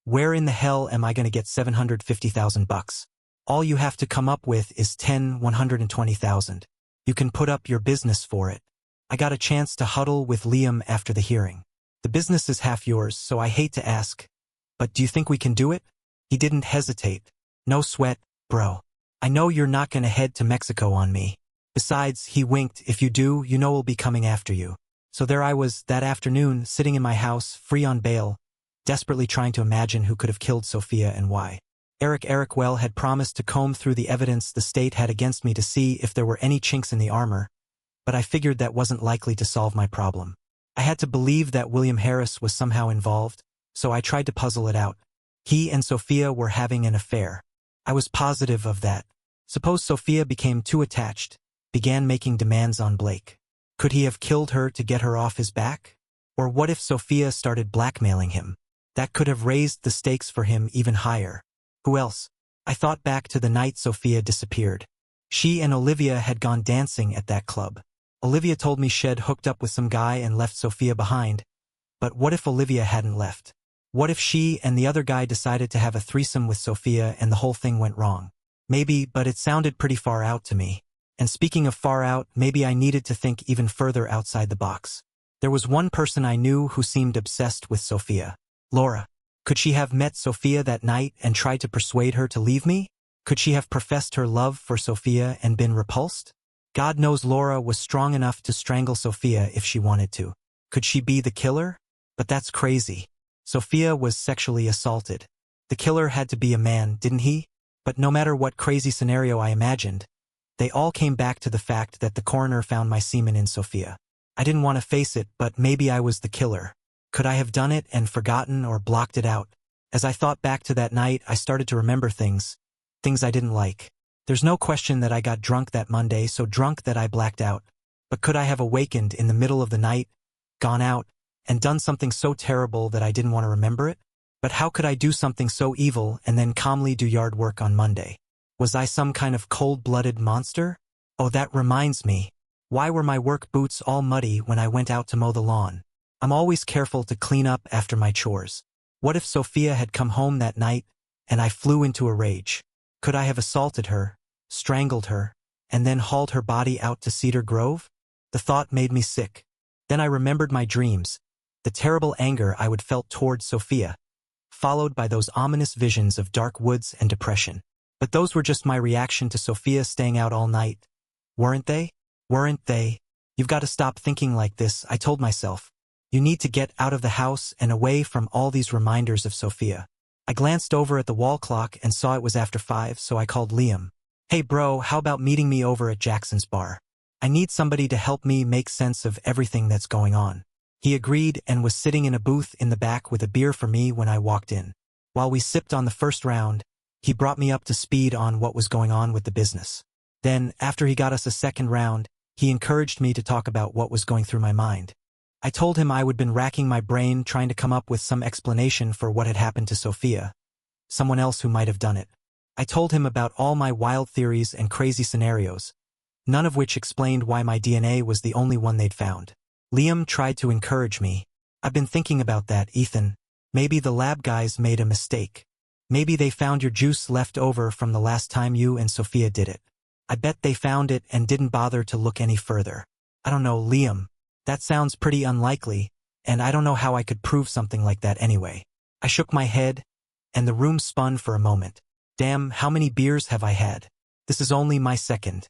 where in the hell am I going to get $750,000? All you have to come up with is $120,000. You can put up your business for it. I got a chance to huddle with Liam after the hearing. The business is half yours, so I hate to ask, but do you think we can do it? He didn't hesitate. No sweat, bro. I know you're not going to head to Mexico on me. Besides, he winked, if you do, you know we'll be coming after you. So there I was, that afternoon, sitting in my house, free on bail, desperately trying to imagine who could have killed Sophia and why. Eric Well had promised to comb through the evidence the state had against me to see if there were any chinks in the armor, but I figured that wasn't likely to solve my problem. I had to believe that William Harris was somehow involved, so I tried to puzzle it out. He and Sophia were having an affair. I was positive of that. Suppose Sophia became too attached, began making demands on Blake. Could he have killed her to get her off his back? Or what if Sophia started blackmailing him? That could have raised the stakes for him even higher. Who else? I thought back to the night Sophia disappeared. She and Olivia had gone dancing at that club. Olivia told me she'd hooked up with some guy and left Sophia behind. But what if Olivia hadn't left? What if she and the other guy decided to have a threesome with Sophia and the whole thing went wrong? Maybe, but it sounded pretty far out to me. And speaking of far out, maybe I needed to think even further outside the box. There was one person I knew who seemed obsessed with Sophia. Laura. Could she have met Sophia that night and tried to persuade her to leave me? Could she have professed her love for Sophia and been repulsed? God knows Laura was strong enough to strangle Sophia if she wanted to. Could she be the killer? But that's crazy. Sophia was sexually assaulted. The killer had to be a man, didn't he? But no matter what crazy scenario I imagined, they all came back to the fact that the coroner found my semen in Sophia. I didn't want to face it, but maybe I was the killer. Could I have done it and forgotten or blocked it out? As I thought back to that night, I started to remember things I didn't like. There's no question that I got drunk that Monday, so drunk that I blacked out. But could I have awakened in the middle of the night, gone out, and done something so terrible that I didn't want to remember it? But how could I do something so evil and then calmly do yard work on Monday? Was I some kind of cold-blooded monster? Oh, that reminds me. Why were my work boots all muddy when I went out to mow the lawn? I'm always careful to clean up after my chores. What if Sophia had come home that night, and I flew into a rage? Could I have assaulted her, strangled her, and then hauled her body out to Cedar Grove? The thought made me sick. Then I remembered my dreams, the terrible anger I would felt towards Sophia, followed by those ominous visions of dark woods and depression. But those were just my reaction to Sophia staying out all night. Weren't they? Weren't they? You've got to stop thinking like this, I told myself. You need to get out of the house and away from all these reminders of Sophia. I glanced over at the wall clock and saw it was after 5, so I called Liam. Hey bro, how about meeting me over at Jackson's bar? I need somebody to help me make sense of everything that's going on. He agreed and was sitting in a booth in the back with a beer for me when I walked in. While we sipped on the first round, he brought me up to speed on what was going on with the business. Then, after he got us a second round, he encouraged me to talk about what was going through my mind. I told him I would been racking my brain trying to come up with some explanation for what had happened to Sophia, someone else who might have done it. I told him about all my wild theories and crazy scenarios, none of which explained why my DNA was the only one they'd found. Liam tried to encourage me. I've been thinking about that, Ethan. Maybe the lab guys made a mistake. Maybe they found your juice left over from the last time you and Sophia did it. I bet they found it and didn't bother to look any further. I don't know, Liam. That sounds pretty unlikely, and I don't know how I could prove something like that anyway. I shook my head, and the room spun for a moment. Damn, how many beers have I had? This is only my second.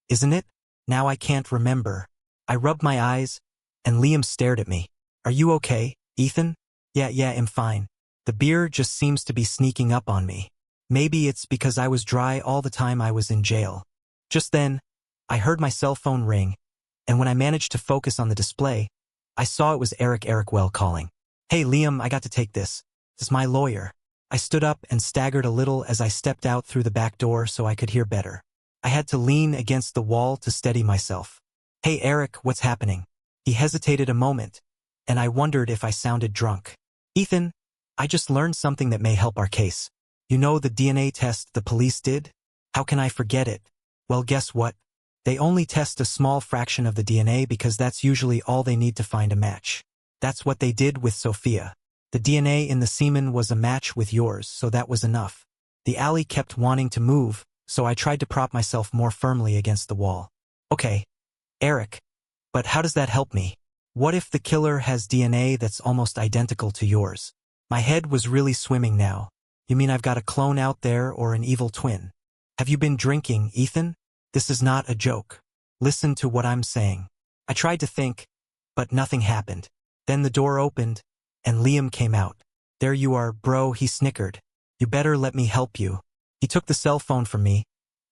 Isn't it? Now I can't remember. I rubbed my eyes, and Liam stared at me. Are you okay, Ethan? Yeah, I'm fine. The beer just seems to be sneaking up on me. Maybe it's because I was dry all the time I was in jail. Just then, I heard my cell phone ring, and when I managed to focus on the display, I saw it was Eric Well calling. Hey Liam, I got to take this. This is my lawyer. I stood up and staggered a little as I stepped out through the back door so I could hear better. I had to lean against the wall to steady myself. Hey Eric, what's happening? He hesitated a moment, and I wondered if I sounded drunk. Ethan, I just learned something that may help our case. You know the DNA test the police did? How can I forget it? Well, guess what? They only test a small fraction of the DNA because that's usually all they need to find a match. That's what they did with Sophia. The DNA in the semen was a match with yours, so that was enough. The alley kept wanting to move, so I tried to prop myself more firmly against the wall. Okay, Eric, but how does that help me? What if the killer has DNA that's almost identical to yours? My head was really swimming now. You mean I've got a clone out there or an evil twin? Have you been drinking, Ethan? This is not a joke. Listen to what I'm saying. I tried to think, but nothing happened. Then the door opened, and Liam came out. There you are, bro, he snickered. You better let me help you. He took the cell phone from me,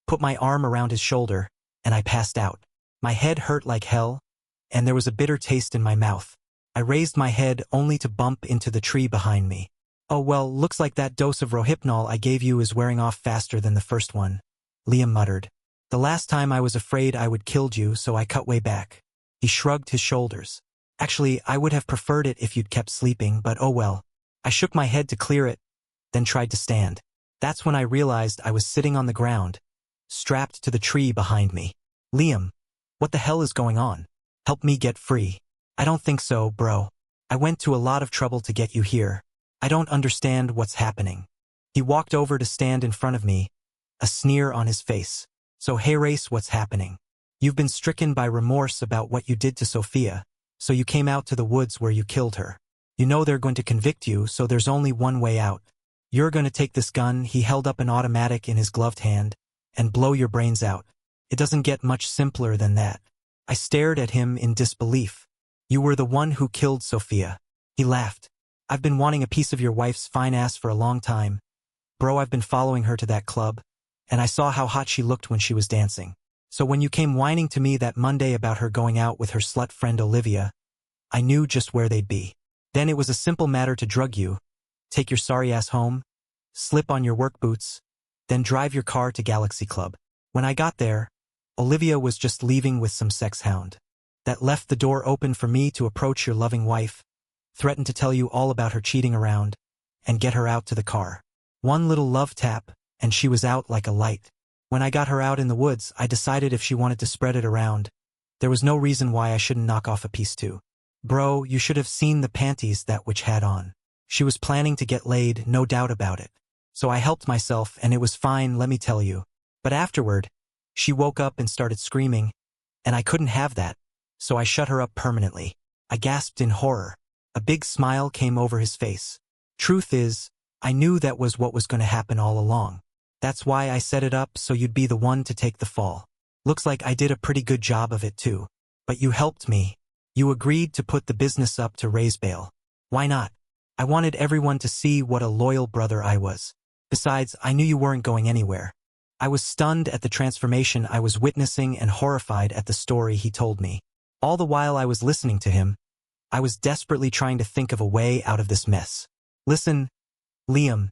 put my arm around his shoulder, and I passed out. My head hurt like hell, and there was a bitter taste in my mouth. I raised my head only to bump into the tree behind me. Oh well, looks like that dose of Rohypnol I gave you is wearing off faster than the first one, Liam muttered. The last time I was afraid I would killed you, so I cut way back. He shrugged his shoulders. Actually, I would have preferred it if you'd kept sleeping, but oh well. I shook my head to clear it, then tried to stand. That's when I realized I was sitting on the ground, strapped to the tree behind me. Liam, what the hell is going on? Help me get free. I don't think so, bro. I went to a lot of trouble to get you here. I don't understand what's happening. He walked over to stand in front of me, a sneer on his face. So hey Race, what's happening? You've been stricken by remorse about what you did to Sophia, so you came out to the woods where you killed her. You know they're going to convict you, so there's only one way out. You're going to take this gun, he held up an automatic in his gloved hand, and blow your brains out. It doesn't get much simpler than that. I stared at him in disbelief. You were the one who killed Sophia. He laughed. I've been wanting a piece of your wife's fine ass for a long time. Bro, I've been following her to that club, and I saw how hot she looked when she was dancing. So when you came whining to me that Monday about her going out with her slut friend Olivia, I knew just where they'd be. Then it was a simple matter to drug you, take your sorry ass home, slip on your work boots, then drive your car to Galaxy Club. When I got there, Olivia was just leaving with some sex hound. That left the door open for me to approach your loving wife, threaten to tell you all about her cheating around, and get her out to the car. One little love tap, and she was out like a light. When I got her out in the woods, I decided if she wanted to spread it around, there was no reason why I shouldn't knock off a piece too. Bro, you should have seen the panties that witch had on. She was planning to get laid, no doubt about it. So I helped myself, and it was fine, let me tell you. But afterward, she woke up and started screaming, and I couldn't have that, so I shut her up permanently. I gasped in horror. A big smile came over his face. Truth is, I knew that was what was going to happen all along. That's why I set it up so you'd be the one to take the fall. Looks like I did a pretty good job of it too. But you helped me. You agreed to put the business up to raise bail. Why not? I wanted everyone to see what a loyal brother I was. Besides, I knew you weren't going anywhere. I was stunned at the transformation I was witnessing and horrified at the story he told me. All the while I was listening to him, I was desperately trying to think of a way out of this mess. Listen, Liam,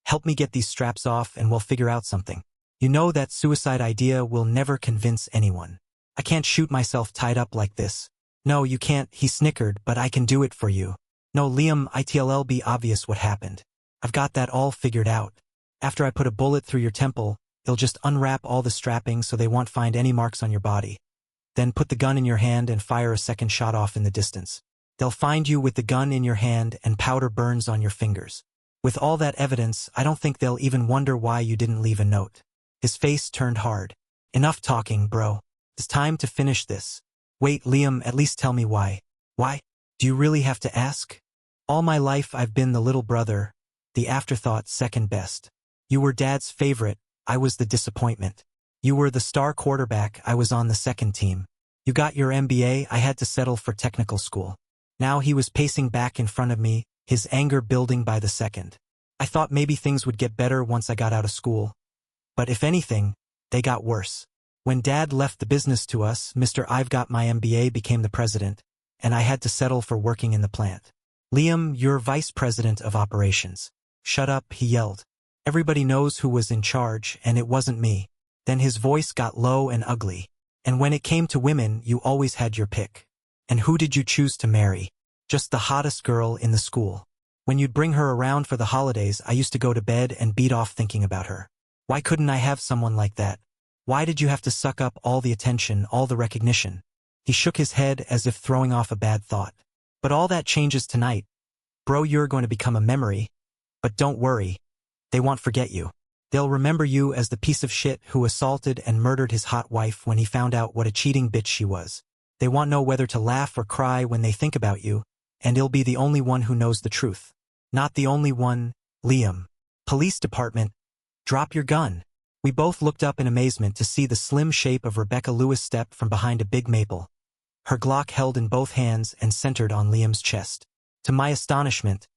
help me get these straps off and we'll figure out something. You know that suicide idea will never convince anyone. I can't shoot myself tied up like this. No, you can't, he snickered, but I can do it for you. No, Liam, it'll be obvious what happened. I've got that all figured out. After I put a bullet through your temple, they'll just unwrap all the strapping so they won't find any marks on your body. Then put the gun in your hand and fire a second shot off in the distance. They'll find you with the gun in your hand and powder burns on your fingers. With all that evidence, I don't think they'll even wonder why you didn't leave a note. His face turned hard. Enough talking, bro. It's time to finish this. Wait, Liam, at least tell me why. Why? Do you really have to ask? All my life I've been the little brother, the afterthought second best. You were Dad's favorite, I was the disappointment. You were the star quarterback, I was on the second team. You got your MBA, I had to settle for technical school. Now he was pacing back in front of me, his anger building by the second. I thought maybe things would get better once I got out of school. But if anything, they got worse. When Dad left the business to us, Mr. I've got my MBA became the president, and I had to settle for working in the plant. Liam, you're vice president of operations. Shut up, he yelled. Everybody knows who was in charge, and it wasn't me. Then his voice got low and ugly. And when it came to women, you always had your pick. And who did you choose to marry? Just the hottest girl in the school. When you'd bring her around for the holidays, I used to go to bed and beat off thinking about her. Why couldn't I have someone like that? Why did you have to suck up all the attention, all the recognition? He shook his head as if throwing off a bad thought. But all that changes tonight. Bro, you're going to become a memory. But don't worry. They won't forget you. They'll remember you as the piece of shit who assaulted and murdered his hot wife when he found out what a cheating bitch she was. They won't know whether to laugh or cry when they think about you, and he'll be the only one who knows the truth. Not the only one, Liam. Police department, drop your gun. We both looked up in amazement to see the slim shape of Rebecca Lewis step from behind a big maple. Her Glock held in both hands and centered on Liam's chest. To my astonishment,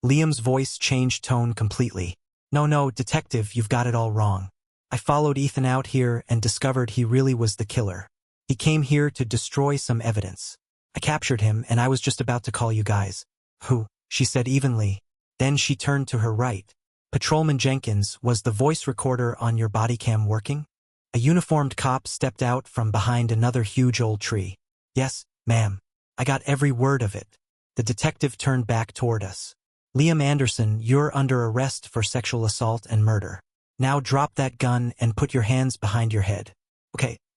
Liam's voice changed tone completely. No, detective, you've got it all wrong. I followed Ethan out here and discovered he really was the killer. He came here to destroy some evidence. I captured him and I was just about to call you guys. Who? She said evenly. Then she turned to her right. Patrolman Jenkins, was the voice recorder on your body cam working? A uniformed cop stepped out from behind another huge old tree. Yes, ma'am. I got every word of it. The detective turned back toward us. Liam Anderson, you're under arrest for sexual assault and murder. Now drop that gun and put your hands behind your head.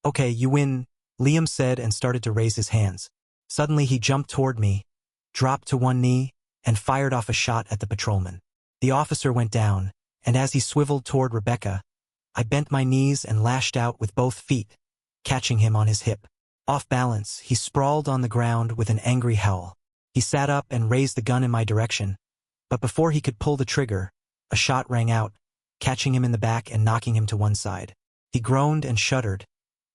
Okay, you win, Liam said and started to raise his hands. Suddenly he jumped toward me, dropped to one knee, and fired off a shot at the patrolman. The officer went down, and as he swiveled toward Rebecca, I bent my knees and lashed out with both feet, catching him on his hip. Off balance, he sprawled on the ground with an angry howl. He sat up and raised the gun in my direction, but before he could pull the trigger, a shot rang out, catching him in the back and knocking him to one side. He groaned and shuddered,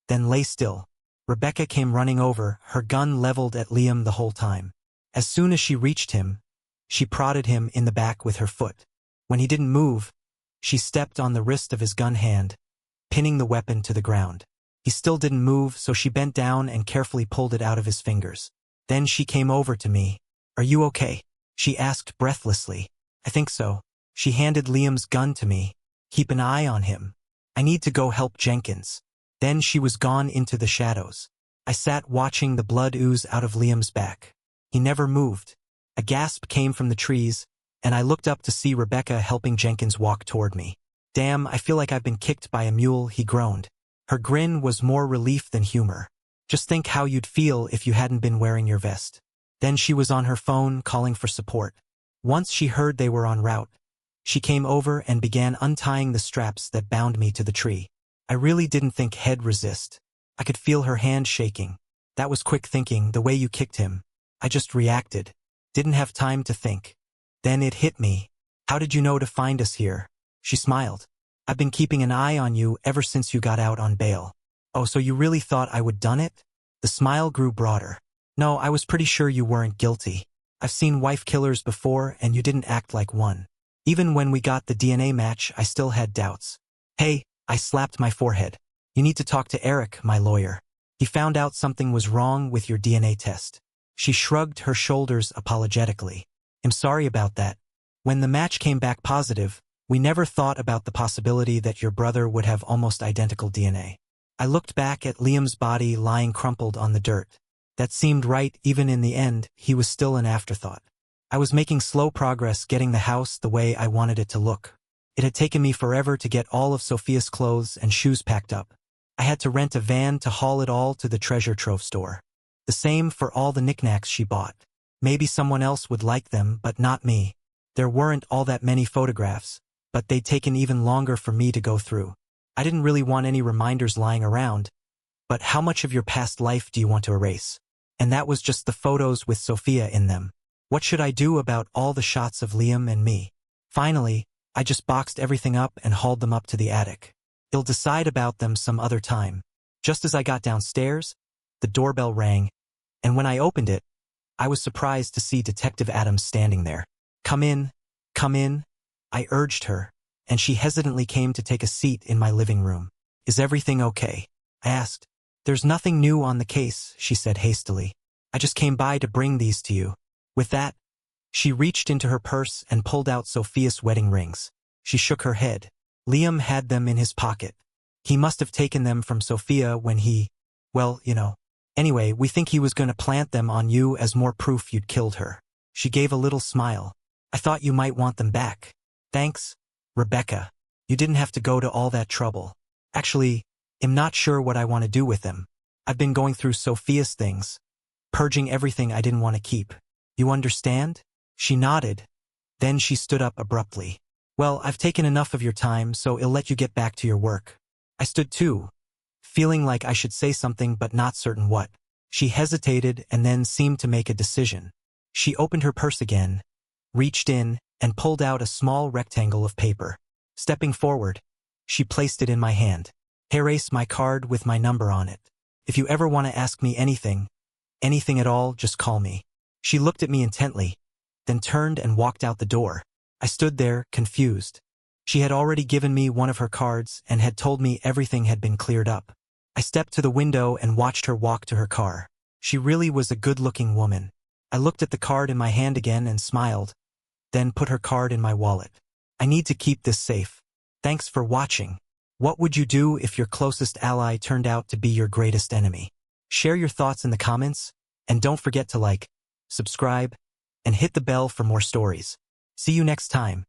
then lay still. Rebecca came running over, her gun leveled at Liam the whole time. As soon as she reached him, she prodded him in the back with her foot. When he didn't move, she stepped on the wrist of his gun hand, pinning the weapon to the ground. He still didn't move, so she bent down and carefully pulled it out of his fingers. Then she came over to me. Are you okay? She asked breathlessly. I think so. She handed Liam's gun to me. Keep an eye on him. I need to go help Jenkins. Then she was gone into the shadows. I sat watching the blood ooze out of Liam's back. He never moved. A gasp came from the trees, and I looked up to see Rebecca helping Jenkins walk toward me. Damn, I feel like I've been kicked by a mule, he groaned. Her grin was more relief than humor. Just think how you'd feel if you hadn't been wearing your vest. Then she was on her phone calling for support. Once she heard they were en route, she came over and began untying the straps that bound me to the tree. I really didn't think he'd resist. I could feel her hand shaking. That was quick thinking, the way you kicked him. I just reacted. Didn't have time to think. Then it hit me. How did you know to find us here? She smiled. I've been keeping an eye on you ever since you got out on bail. Oh, so you really thought I would done it? The smile grew broader. No, I was pretty sure you weren't guilty. I've seen wife killers before and you didn't act like one. Even when we got the DNA match, I still had doubts. Hey, I slapped my forehead. You need to talk to Eric, my lawyer. He found out something was wrong with your DNA test. She shrugged her shoulders apologetically. I'm sorry about that. When the match came back positive, we never thought about the possibility that your brother would have almost identical DNA. I looked back at Liam's body lying crumpled on the dirt. That seemed right. Even in the end, he was still an afterthought. I was making slow progress getting the house the way I wanted it to look. It had taken me forever to get all of Sophia's clothes and shoes packed up. I had to rent a van to haul it all to the treasure trove store. The same for all the knickknacks she bought. Maybe someone else would like them, but not me. There weren't all that many photographs, but they'd taken even longer for me to go through. I didn't really want any reminders lying around, but how much of your past life do you want to erase? And that was just the photos with Sophia in them. What should I do about all the shots of Liam and me? Finally, I just boxed everything up and hauled them up to the attic. I'll decide about them some other time. Just as I got downstairs, the doorbell rang, and when I opened it, I was surprised to see Detective Adams standing there. Come in, I urged her, and she hesitantly came to take a seat in my living room. Is everything okay? I asked. There's nothing new on the case, she said hastily. I just came by to bring these to you. With that, she reached into her purse and pulled out Sophia's wedding rings. She shook her head. Liam had them in his pocket. He must have taken them from Sophia when he, well, you know. Anyway, we think he was going to plant them on you as more proof you'd killed her. She gave a little smile. I thought you might want them back. Thanks, Rebecca. You didn't have to go to all that trouble. Actually, I'm not sure what I want to do with them. I've been going through Sophia's things, purging everything I didn't want to keep. You understand? She nodded. Then she stood up abruptly. Well, I've taken enough of your time, so I'll let you get back to your work. I stood too, feeling like I should say something but not certain what. She hesitated and then seemed to make a decision. She opened her purse again, reached in, and pulled out a small rectangle of paper. Stepping forward, she placed it in my hand. Erase my card with my number on it. If you ever want to ask me anything at all, just call me. She looked at me intently, then turned and walked out the door. I stood there, confused. She had already given me one of her cards and had told me everything had been cleared up. I stepped to the window and watched her walk to her car. She really was a good-looking woman. I looked at the card in my hand again and smiled, then put her card in my wallet. I need to keep this safe. Thanks for watching. What would you do if your closest ally turned out to be your greatest enemy? Share your thoughts in the comments, and don't forget to like, subscribe, and hit the bell for more stories. See you next time.